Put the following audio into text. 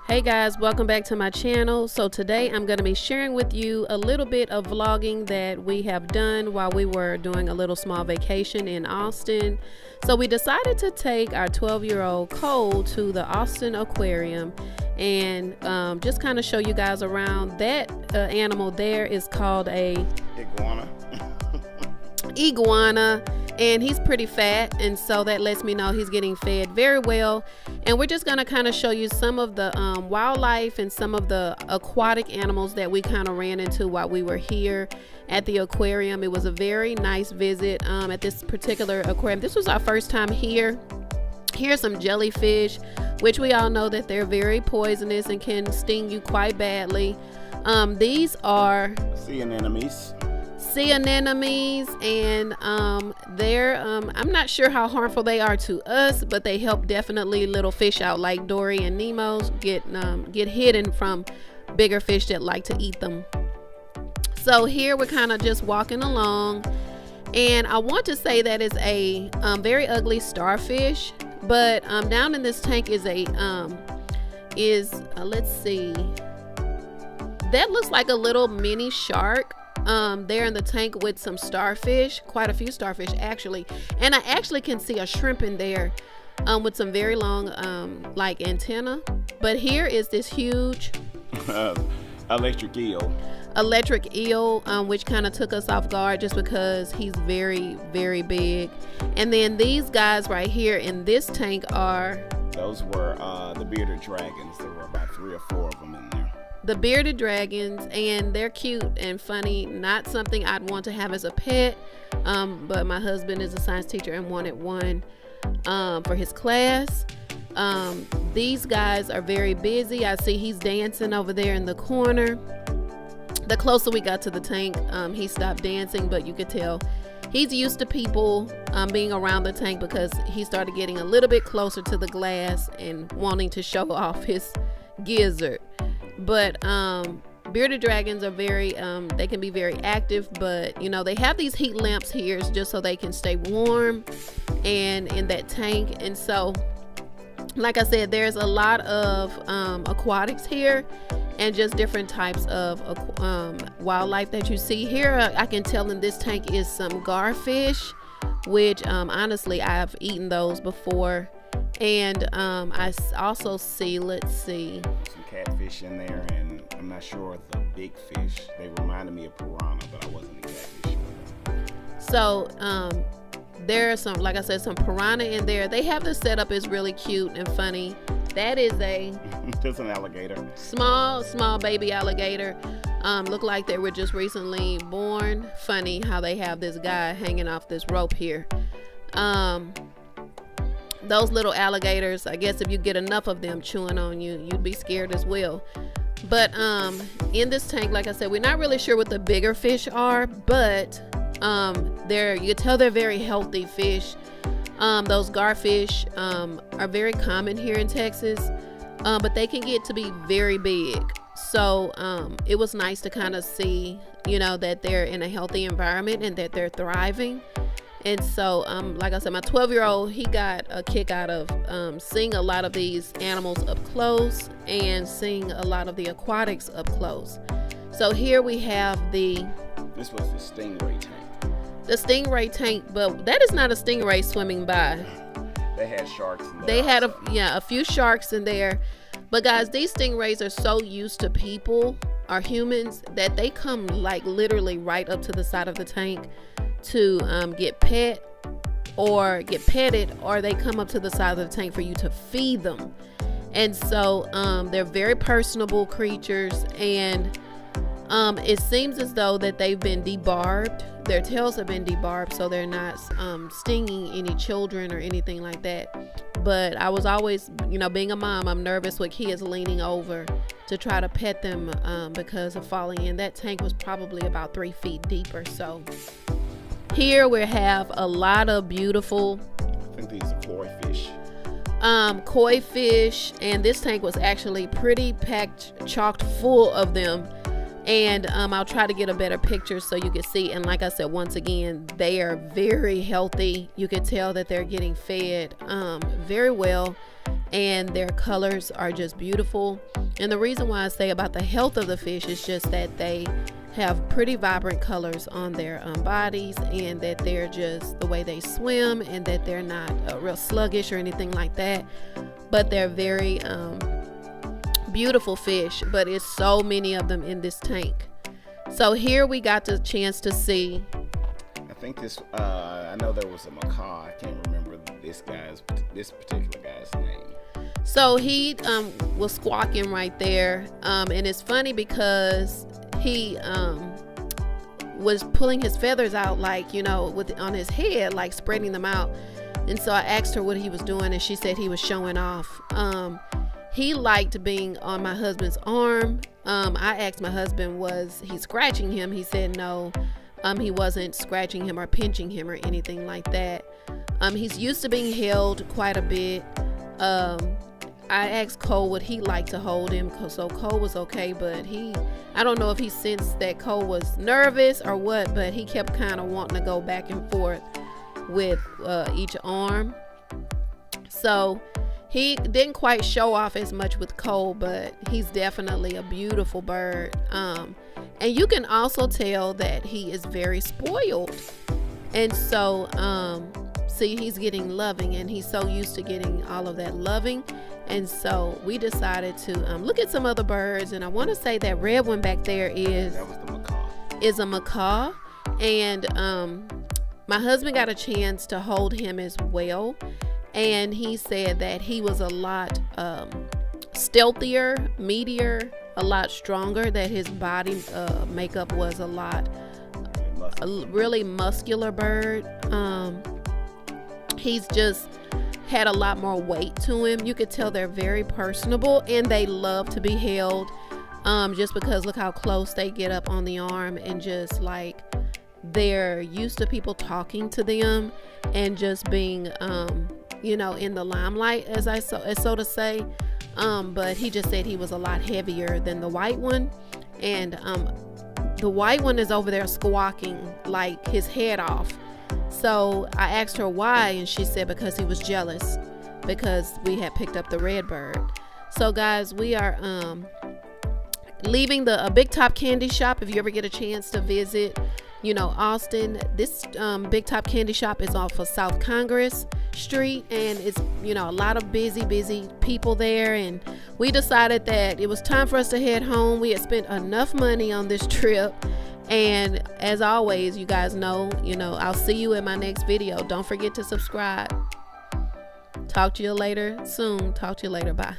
Hey guys, welcome back to my channel. So today I'm going to be sharing with you a little bit of vlogging that we have done while we were doing a little small vacation in Austin. So we decided to take our 12-year-old Cole to the Austin Aquarium and just kind of show you guys around. That animal there is called a iguana, and he's pretty fat, and so that lets me know he's getting fed very well. And we're just going to kind of show you some of the wildlife and some of the aquatic animals that we kind of ran into while we were here at the aquarium. It was a very nice visit at this particular aquarium. This was our first time here. Here's some jellyfish, which we all know that they're very poisonous and can sting you quite badly. These are sea anemones, and they're I'm not sure how harmful they are to us, but they help definitely little fish out like Dory and Nemo's get hidden from bigger fish that like to eat them. So here we're kind of just walking along, and I want to say that is a very ugly starfish, but down in this tank is a let's see, that looks like a little mini shark there in the tank with some starfish, quite a few starfish actually, and I actually can see a shrimp in there with some very long like antenna. But here is this huge electric eel, which kind of took us off guard just because he's very, very big. And then these guys right here in this tank those were the bearded dragons. There were about 3 or 4 of them in there. The bearded dragons, and they're cute and funny. Not something I'd want to have as a pet, but my husband is a science teacher and wanted one for his class. These guys are very busy. I see he's dancing over there in the corner. The closer we got to the tank, he stopped dancing, but you could tell he's used to people being around the tank because he started getting a little bit closer to the glass and wanting to show off his gizzard. But bearded dragons are very they can be very active, but you know, they have these heat lamps here just so they can stay warm and in that tank. And so, like I said, there's a lot of aquatics here and just different types of wildlife that you see here. I can tell in this tank is some garfish, which honestly I've eaten those before. And I also see, let's see, some catfish in there, and I'm not sure the big fish. They reminded me of piranha, but I wasn't exactly sure. So there are some, like I said, some piranha in there. They have the setup is really cute and funny. That is just an alligator. Small baby alligator. Look like they were just recently born. Funny how they have this guy hanging off this rope here. Those little alligators, I guess if you get enough of them chewing on you, you'd be scared as well. But in this tank, like I said, we're not really sure what the bigger fish are, but you can tell they're very healthy fish. Those garfish are very common here in Texas, but they can get to be very big. So it was nice to kind of see, you know, that they're in a healthy environment and that they're thriving. And so, like I said, my 12-year-old, he got a kick out of seeing a lot of these animals up close and seeing a lot of the aquatics up close. So here we have this was the stingray tank. The stingray tank, but that is not a stingray swimming by. They had sharks in there. They had a few sharks in there. But guys, these stingrays are so used to people or humans that they come like literally right up to the side of the tank to get petted, or they come up to the side of the tank for you to feed them. And so they're very personable creatures, and it seems as though that they've been debarbed. Their tails have been debarbed, so they're not stinging any children or anything like that. But I was always, you know, being a mom, I'm nervous with kids leaning over to try to pet them because of falling in. That tank was probably about 3 feet deep or so. Here we have a lot of beautiful, I think these are koi fish, and this tank was actually pretty packed, chocked full of them. And I'll try to get a better picture so you can see. And like I said, once again, they are very healthy. You can tell that they're getting fed very well, and their colors are just beautiful. And the reason why I say about the health of the fish is just that they have pretty vibrant colors on their bodies, and that they're just the way they swim, and that they're not real sluggish or anything like that, but they're very beautiful fish. But it's so many of them in this tank. So here we got the chance to see, I think this I know there was a macaw. I can't remember this particular guy's name. so he was squawking right there, and it's funny because he was pulling his feathers out, like, you know, on his head, like spreading them out. And so I asked her what he was doing, and she said he was showing off. He liked being on my husband's arm. I asked my husband, was he scratching him? He said no, he wasn't scratching him or pinching him or anything like that. He's used to being held quite a bit. I asked Cole would he like to hold him, so Cole was okay, but I don't know if he sensed that Cole was nervous or what, but he kept kind of wanting to go back and forth with each arm. So he didn't quite show off as much with Cole, but he's definitely a beautiful bird. And you can also tell that he is very spoiled. And so, see, he's getting loving, and he's so used to getting all of that loving. And so we decided to look at some other birds. And I want to say that red one back there That was the macaw. is a macaw. And my husband got a chance to hold him as well. And he said that he was a lot stealthier, meatier, a lot stronger, that his body makeup was a really muscular bird. He's just had a lot more weight to him. You could tell they're very personable, and they love to be held, just because look how close they get up on the arm, and just like they're used to people talking to them and just being you know, in the limelight, as so to say. But he just said he was a lot heavier than the white one, and the white one is over there squawking like his head off. So I asked her why, and she said because he was jealous because we had picked up the red bird. So guys, we are leaving the Big Top Candy Shop. If you ever get a chance to visit, you know, Austin, this Big Top Candy Shop is off of South Congress Street, and it's, you know, a lot of busy people there. And we decided that it was time for us to head home. We had spent enough money on this trip, and as always, you guys know, you know, I'll see you in my next video. Don't forget to subscribe. Talk to you later soon. Talk to you later. Bye.